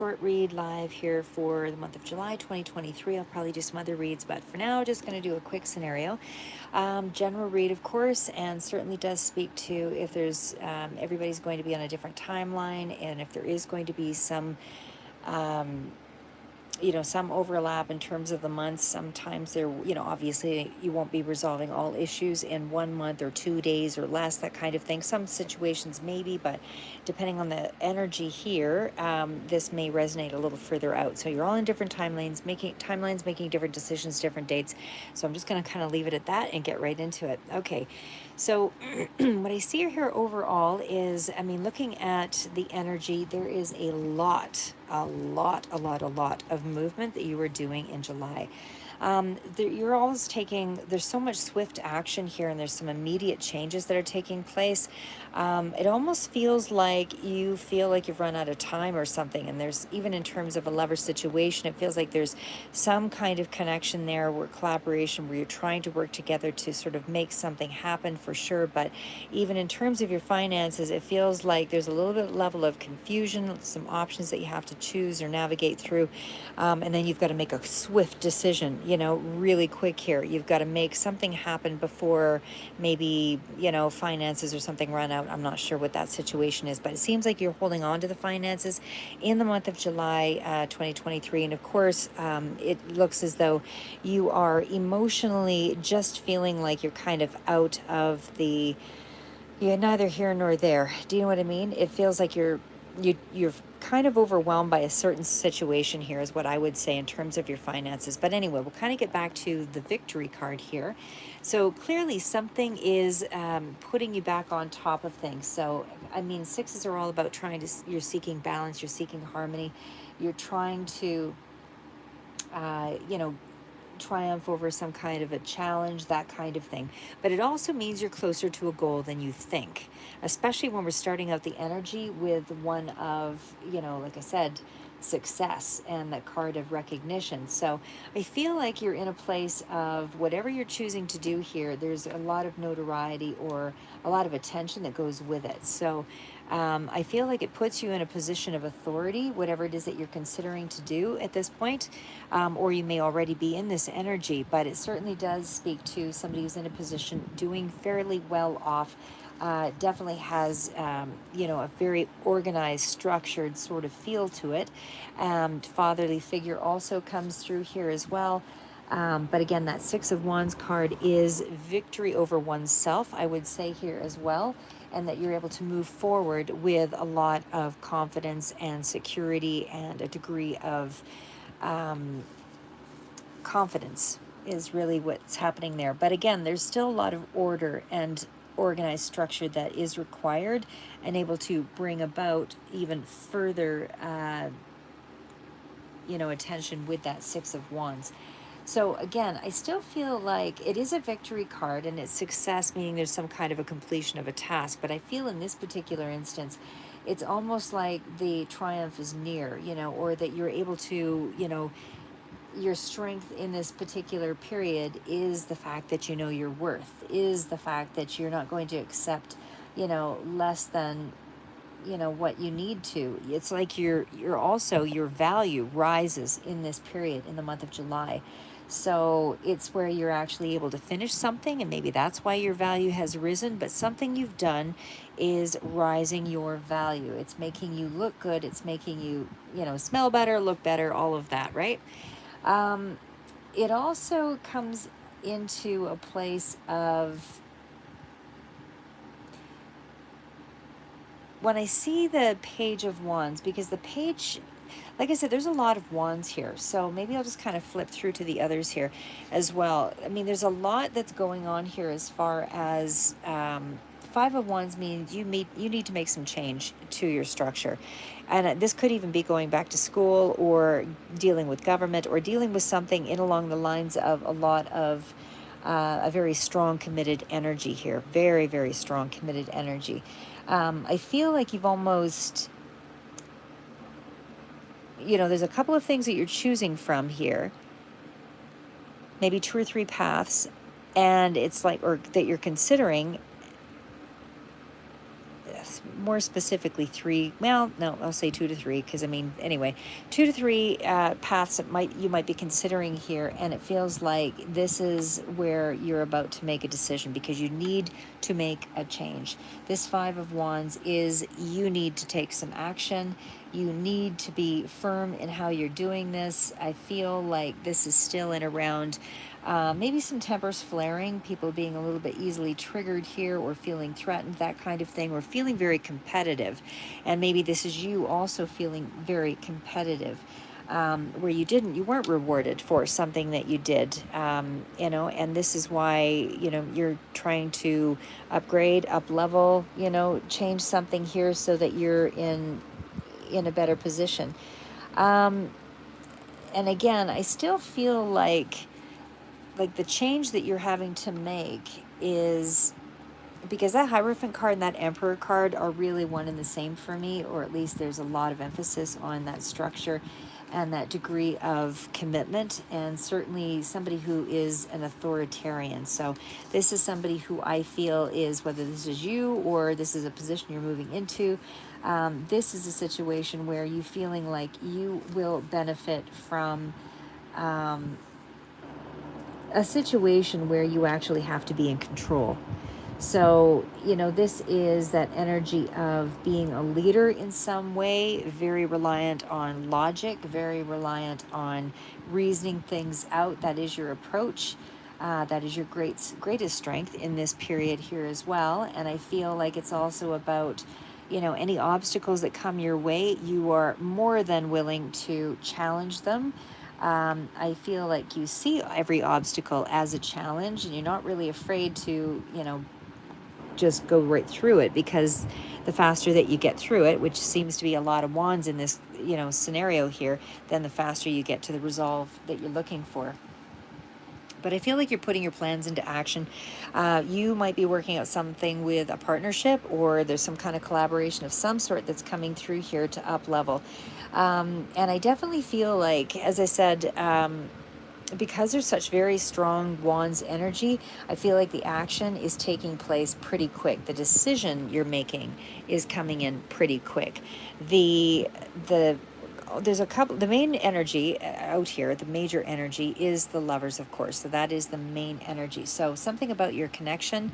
Short read live here for the month of July 2023. I'll probably do some other reads, but for now, just going to do a quick scenario. General read, of course, and certainly does speak to if there's everybody's going to be on a different timeline, and if there is going to be some some overlap in terms of the months. Sometimes there, obviously you won't be resolving all issues in 1 month or 2 days or less, that kind of thing. Some situations maybe, but depending on the energy here, this may resonate a little further out. So you're all in different timelines, making different decisions, different dates. So I'm just going to kind of leave it at that and get right into it. Okay. So what I see here overall is, looking at the energy, there is a lot of movement that you are doing in July. You're always there's so much swift action here, and there's some immediate changes that are taking place. It almost feels like you feel like you've run out of time or something. And there's, even in terms of a lover situation, it feels like there's some kind of connection there, where collaboration, where you're trying to work together to sort of make something happen for sure. But even in terms of your finances, it feels like there's a little bit level of confusion, some options that you have to choose or navigate through. And then you've got to make a swift decision, really quick here. You've got to make something happen before maybe, finances or something run out. I'm not sure what that situation is, but it seems like you're holding on to the finances in the month of July 2023. And of course, it looks as though you are emotionally just feeling like you're kind of out of you're neither here nor there. Do you know what I mean? It feels like you're kind of overwhelmed by a certain situation here, is what I would say in terms of your finances. But anyway, we'll kind of get back to the victory card here. So clearly something is putting you back on top of things. So, sixes are all about you're seeking balance, you're seeking harmony, you're trying to, triumph over some kind of a challenge, that kind of thing. But it also means you're closer to a goal than you think, especially when we're starting out the energy with one of, like I said, success and that card of recognition. So I feel like you're in a place of whatever you're choosing to do here, there's a lot of notoriety or a lot of attention that goes with it. So I feel like it puts you in a position of authority, whatever it is that you're considering to do at this point, or you may already be in this energy, but it certainly does speak to somebody who's in a position doing fairly well off. Definitely has, a very organized, structured sort of feel to it. Fatherly figure also comes through here as well. But again, that Six of Wands card is victory over oneself, I would say here as well, and that you're able to move forward with a lot of confidence and security and a degree of confidence is really what's happening there. But again, there's still a lot of order and organized structure that is required and able to bring about even further attention with that Six of Wands. So again, I still feel like it is a victory card and it's success, meaning there's some kind of a completion of a task. But I feel in this particular instance, it's almost like the triumph is near, or that you're able to, your strength in this particular period is the fact that you know your worth, is the fact that you're not going to accept, less than what you need to. It's like you're also, your value rises in this period, in the month of July. So it's where you're actually able to finish something, and maybe that's why your value has risen. But something you've done is rising your value. It's making you look good, it's making you, smell better, look better, all of that, right? It also comes into a place of, when I see the Page of Wands, because the page, like I said, there's a lot of wands here. So maybe I'll just kind of flip through to the others here as well. There's a lot that's going on here as far as Five of Wands means you need to make some change to your structure. And this could even be going back to school or dealing with government or dealing with something in along the lines of a lot of a very strong, committed energy here. Very, very strong, committed energy. I feel like you've almost, there's a couple of things that you're choosing from here, maybe 2 or 3 paths, and it's like, or that you're considering, more specifically three, well, no, I'll say 2 to 3, because I mean, anyway, 2 to 3 paths that you might be considering here, and it feels like this is where you're about to make a decision because you need to make a change. This Five of Wands is you need to take some action. You need to be firm in how you're doing this. I feel like this is still in around maybe some tempers flaring, people being a little bit easily triggered here or feeling threatened, that kind of thing, or feeling very competitive. And maybe this is you also feeling very competitive. Where you weren't rewarded for something that you did, and this is why, you're trying to upgrade, up level, change something here so that you're in a better position. And again, I still feel like the change that you're having to make is because that Hierophant card and that Emperor card are really one and the same for me, or at least there's a lot of emphasis on that structure and that degree of commitment, and certainly somebody who is an authoritarian. So this is somebody who I feel is, whether this is you or this is a position you're moving into, this is a situation where you feeling like you will benefit from a situation where you actually have to be in control. So, this is that energy of being a leader in some way, very reliant on logic, very reliant on reasoning things out. That is your approach. That is your greatest strength in this period here as well. And I feel like it's also about, any obstacles that come your way, you are more than willing to challenge them. I feel like you see every obstacle as a challenge, and you're not really afraid to, just go right through it, because the faster that you get through it, which seems to be a lot of wands in this, scenario here, then the faster you get to the resolve that you're looking for. But I feel like you're putting your plans into action. You might be working out something with a partnership, or there's some kind of collaboration of some sort that's coming through here to up level. And I definitely feel like, as I said, because there's such very strong wands energy, I feel like the action is taking place pretty quick. The decision you're making is coming in pretty quick. There's a couple, the main energy out here, the major energy is the Lovers, of course. So that is the main energy. So something about your connection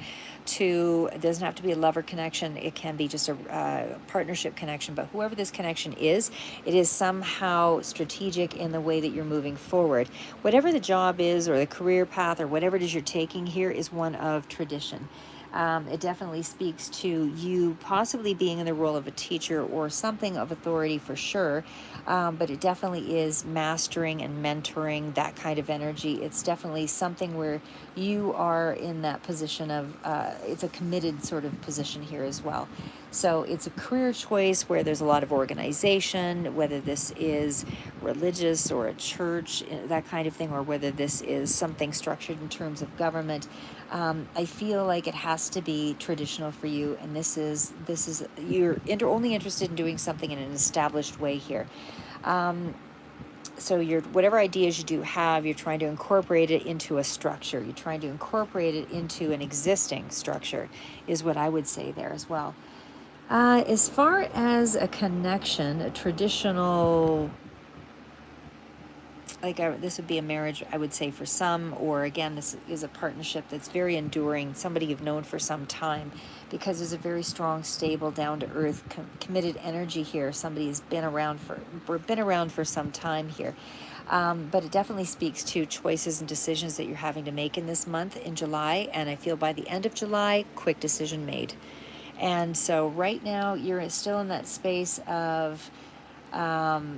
it doesn't have to be a lover connection. It can be just a partnership connection. But whoever this connection is, it is somehow strategic in the way that you're moving forward. Whatever the job is, or the career path, or whatever it is you're taking here, is one of tradition. It definitely speaks to you possibly being in the role of a teacher or something of authority for sure, but it definitely is mastering and mentoring, that kind of energy. It's definitely something where you are in that position of, it's a committed sort of position here as well. So it's a career choice where there's a lot of organization, whether this is religious or a church, that kind of thing, or whether this is something structured in terms of government. I feel like it has to be traditional for you, and this is you're only interested in doing something in an established way here. So whatever ideas you do have, you're trying to incorporate it into a structure. You're trying to incorporate it into an existing structure, is what I would say there as well. As far as a connection, a traditional, this would be a marriage, I would say, for some, or again, this is a partnership that's very enduring, somebody you've known for some time, because there's a very strong, stable, down-to-earth, committed energy here. Somebody has been around for some time here. But it definitely speaks to choices and decisions that you're having to make in this month, in July, and I feel by the end of July, quick decision made. And so right now, you're still in that space of, that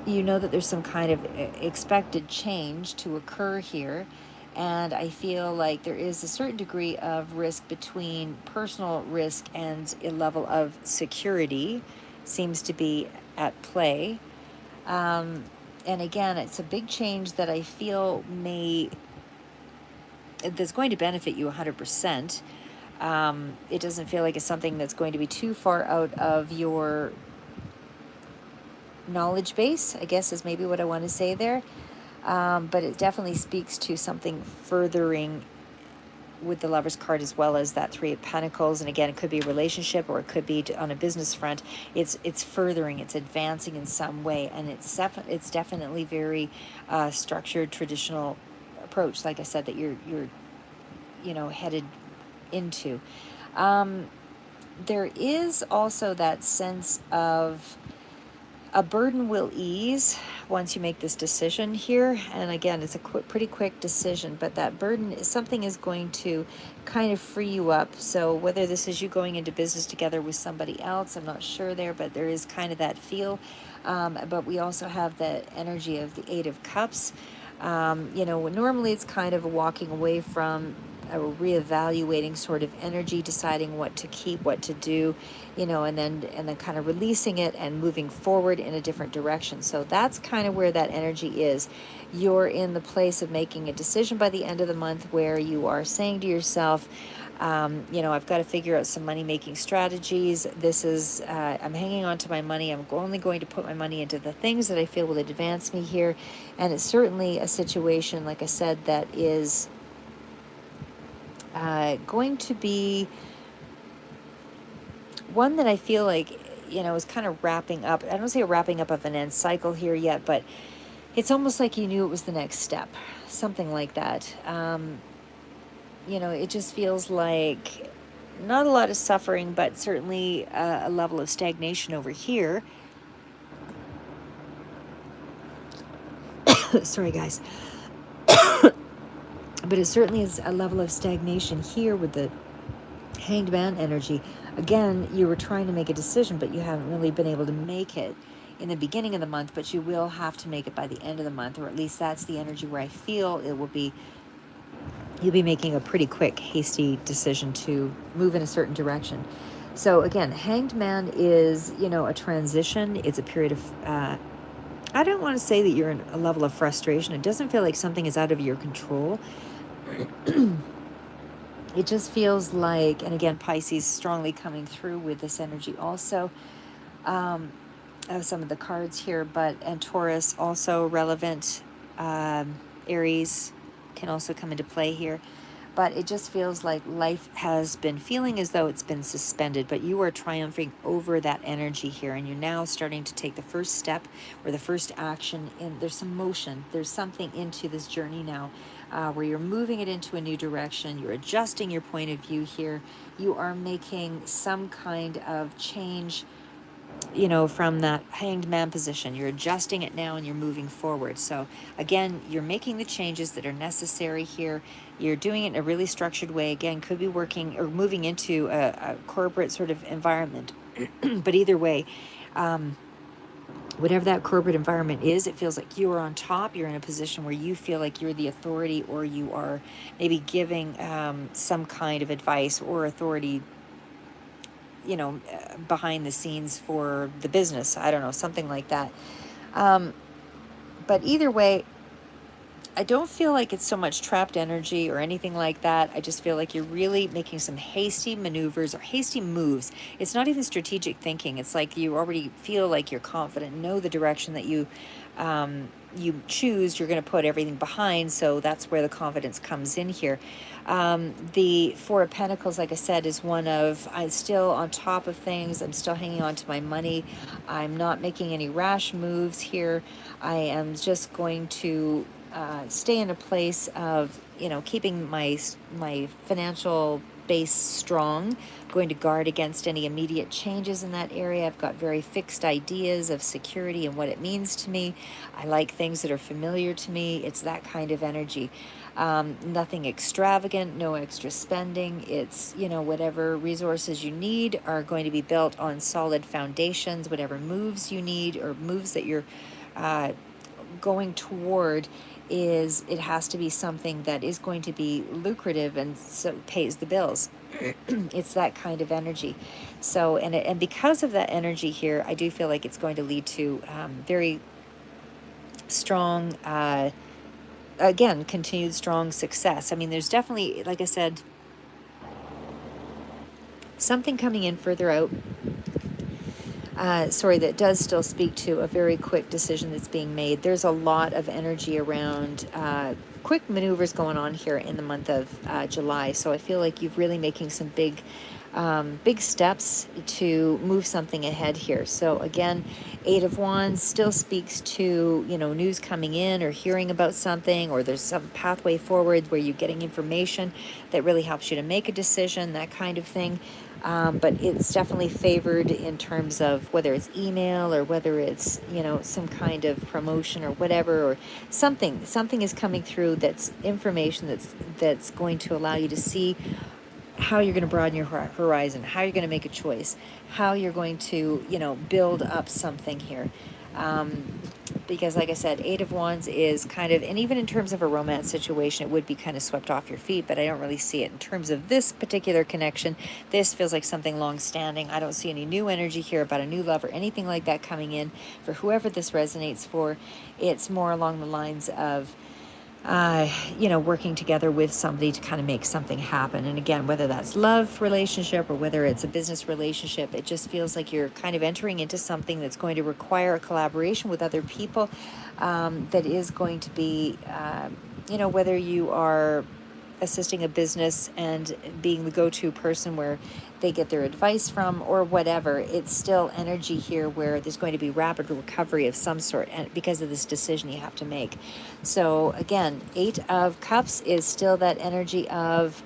there's some kind of expected change to occur here. And I feel like there is a certain degree of risk between personal risk and a level of security seems to be at play. And again, it's a big change that I feel that's going to benefit you 100%. It doesn't feel like it's something that's going to be too far out of your knowledge base, I guess, is maybe what I want to say there. But it definitely speaks to something furthering with the Lover's card, as well as that Three of Pentacles. And again, it could be a relationship, or it could be on a business front. It's furthering, it's advancing in some way, and it's definitely very structured, traditional approach, like I said, that you're headed into. There is also that sense of a burden will ease once you make this decision here. And again, it's a pretty quick decision, but that burden, something is going to kind of free you up. So whether this is you going into business together with somebody else, I'm not sure there, but there is kind of that feel. But we also have the energy of the Eight of Cups. Normally it's kind of a walking away from, a reevaluating sort of energy, deciding what to keep, what to do, and then kind of releasing it and moving forward in a different direction. So that's kind of where that energy is. You're in the place of making a decision by the end of the month, where you are saying to yourself, I've got to figure out some money-making strategies. This is, I'm hanging on to my money. I'm only going to put my money into the things that I feel will advance me here. And it's certainly a situation, like I said, that is going to be one that I feel like, is kind of wrapping up. I don't say a wrapping up of an end cycle here yet, but it's almost like you knew it was the next step, something like that. It just feels like not a lot of suffering, but certainly a level of stagnation over here. Sorry, guys. But it certainly is a level of stagnation here with the Hanged Man energy. Again, you were trying to make a decision, but you haven't really been able to make it in the beginning of the month, but you will have to make it by the end of the month, or at least that's the energy where I feel it will be. You'll be making a pretty quick, hasty decision to move in a certain direction. So again, Hanged Man is, a transition. It's a period of, I don't want to say that you're in a level of frustration. It doesn't feel like something is out of your control. It just feels like, and again, Pisces strongly coming through with this energy also. I have some of the cards here, and Taurus also relevant. Aries can also come into play here. But it just feels like life has been feeling as though it's been suspended, but you are triumphing over that energy here, and you're now starting to take the first step or the first action. There's some motion. There's something into this journey now where you're moving it into a new direction. You're adjusting your point of view here. You are making some kind of change, from that Hanged Man position. You're adjusting it now and you're moving forward. So again, you're making the changes that are necessary here. You're doing it in a really structured way. Again, could be working or moving into a corporate sort of environment. But either way, whatever that corporate environment is, it feels like you are on top. You're in a position where you feel like you're the authority, or you are maybe giving some kind of advice or authority, behind the scenes for the business. I don't know, something like that. But either way, I don't feel like it's so much trapped energy or anything like that. I just feel like you're really making some hasty maneuvers or hasty moves. It's not even strategic thinking. It's like you already feel like you're confident, know the direction that you choose. You're going to put everything behind, so that's where the confidence comes in here. The Four of Pentacles, like I said, is one of, I'm still on top of things. I'm still hanging on to my money. I'm not making any rash moves here. I am just going to stay in a place of, keeping my financial base strong, going to guard against any immediate changes in that area. I've got very fixed ideas of security and what it means to me. I like things that are familiar to me. It's that kind of energy. Nothing extravagant, no extra spending. It's, whatever resources you need are going to be built on solid foundations. Whatever moves you need or moves that you're going toward, it has to be something that is going to be lucrative and so pays the bills. It's that kind of energy. So, and because of that energy here, I do feel like it's going to lead to very strong, again, continued strong success. I mean, there's definitely, like I said, something coming in further out. sorry, that does still speak to a very quick decision that's being made. There's a lot of energy around quick maneuvers going on here in the month of July. So I feel like you're really making some big steps to move something ahead here. So again, Eight of Wands still speaks to, news coming in or hearing about something, or there's some pathway forward where you're getting information that really helps you to make a decision, that kind of thing. But it's definitely favored in terms of whether it's email or whether it's, some kind of promotion or whatever, or something is coming through that's information that's going to allow you to see how you're going to broaden your horizon, how you're going to make a choice, how you're going to, build up something here. Because like I said, Eight of Wands is kind of, and even in terms of a romance situation, it would be kind of swept off your feet, but I don't really see it in terms of this particular connection. This feels like something long-standing. I don't see any new energy here about a new love or anything like that coming in for whoever this resonates for. It's more along the lines of working together with somebody to kind of make something happen. And again, whether that's love relationship or whether it's a business relationship, it just feels like you're kind of entering into something that's going to require a collaboration with other people, that is going to be, whether you are assisting a business and being the go-to person where they get their advice from or whatever, it's still energy here where there's going to be rapid recovery of some sort, and because of this decision you have to make. So again, Eight of Cups is still that energy of,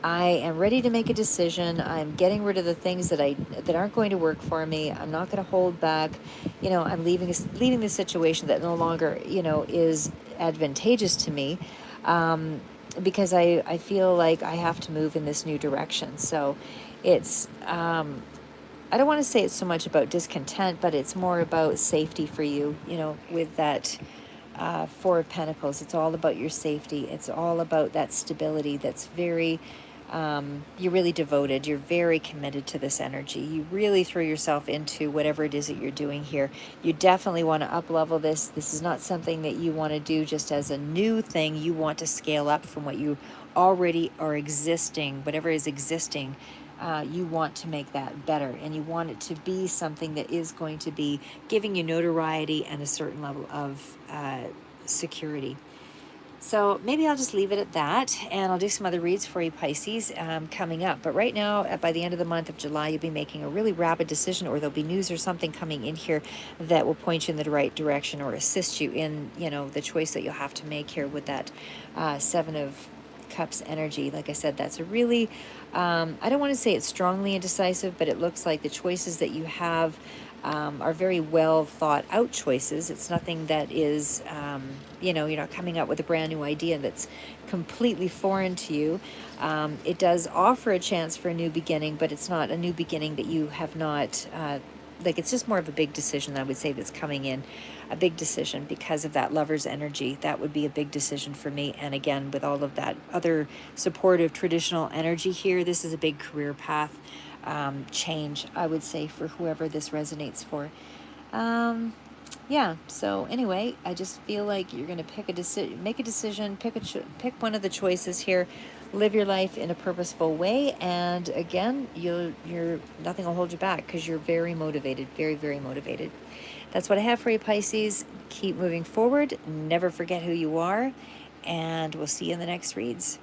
I am ready to make a decision. I'm getting rid of the things that aren't going to work for me. I'm not going to hold back. I'm leaving the situation that no longer, is advantageous to me. Because I feel like I have to move in this new direction. So it's, I don't want to say it's so much about discontent, but it's more about safety for you, with that Four of Pentacles. It's all about your safety. It's all about that stability that's very, you're really devoted. You're very committed to this energy. You really throw yourself into whatever it is that you're doing here. You definitely want to up level this. This is not something that you want to do just as a new thing. You want to scale up from what you already are existing, whatever is existing. You want to make that better, and you want it to be something that is going to be giving you notoriety and a certain level of security. So maybe I'll just leave it at that, and I'll do some other reads for you, Pisces, coming up. But right now, by the end of the month of July, you'll be making a really rapid decision, or there'll be news or something coming in here that will point you in the right direction or assist you in, the choice that you'll have to make here with that Seven of Cups energy. Like I said, that's a really, I don't want to say it's strongly indecisive, but it looks like the choices that you have are very well thought out choices. It's nothing that is, you're not coming up with a brand new idea that's completely foreign to you. It does offer a chance for a new beginning, but it's not a new beginning that you have not, it's just more of a big decision, I would say, that's coming in. A big decision because of that Lover's energy. That would be a big decision for me. And again, with all of that other supportive traditional energy here, this is a big career path change, I would say, for whoever this resonates for. Yeah, so anyway, I just feel like you're going to make a decision, pick one of the choices here, live your life in a purposeful way, and again, you're nothing will hold you back because you're very motivated, very, very motivated. That's what I have for you, Pisces. Keep moving forward. Never forget who you are, and we'll see you in the next reads.